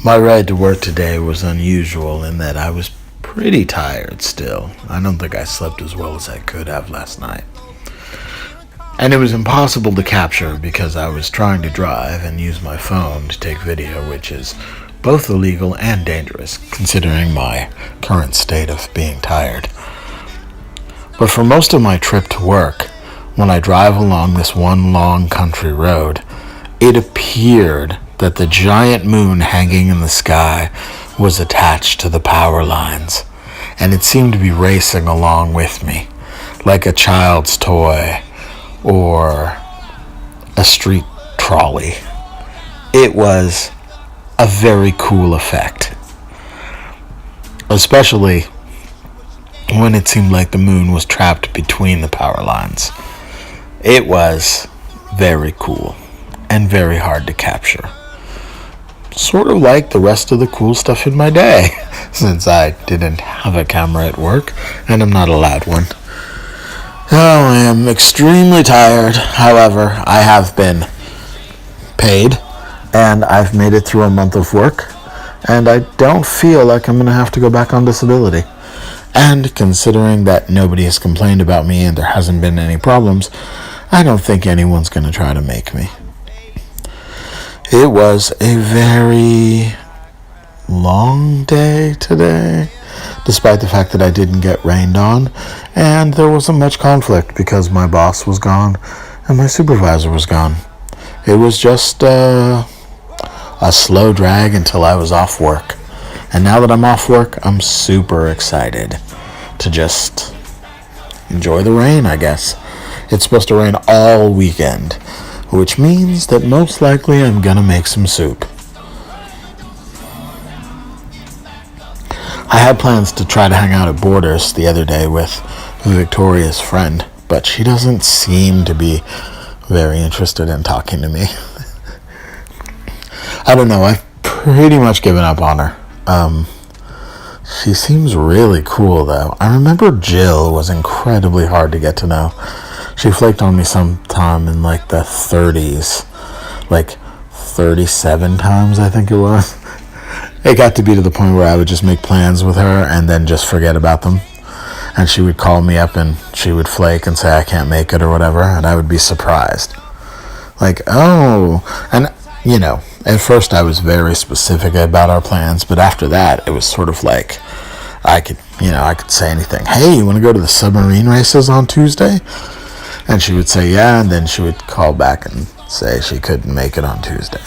My ride to work today was unusual in that I was pretty tired still. I don't think I slept as well as I could have last night. And it was impossible to capture because I was trying to drive and use my phone to take video, which is both illegal and dangerous considering my current state of being tired. But for most of my trip to work, when I drive along this one long country road, it appeared that the giant moon hanging in the sky was attached to the power lines, and it seemed to be racing along with me, like a child's toy or a street trolley. It was a very cool effect, especially when it seemed like the moon was trapped between the power lines. It was very cool and very hard to capture. Sort of like the rest of the cool stuff in my day, since I didn't have a camera at work and I'm not allowed one. Oh, I am extremely tired. However, I have been paid and I've made it through a month of work, and I don't feel like I'm going to have to go back on disability. And considering that nobody has complained about me and there hasn't been any problems, I don't think anyone's going to try to make me. It was a very long day today, despite the fact that I didn't get rained on, and there wasn't much conflict because my boss was gone and my supervisor was gone. It was just a slow drag until I was off work. And now that I'm off work, I'm super excited to just enjoy the rain, I guess. It's supposed to rain all weekend, which means that most likely I'm gonna make some soup. I had plans to try to hang out at Borders the other day with Victoria's friend, but she doesn't seem to be very interested in talking to me. I don't know, I've pretty much given up on her. She seems really cool, though. I remember Jill was incredibly hard to get to know. She flaked on me sometime in like the 30s, like 37 times, I think it was. It got to be to the point where I would just make plans with her and then just forget about them. And she would call me up and she would flake and say I can't make it or whatever, and I would be surprised. Like, oh, and you know, at first I was very specific about our plans, but after that it was sort of like I could say anything. Hey, you want to go to the submarine races on Tuesday? And she would say yeah, and then she would call back and say she couldn't make it on Tuesday.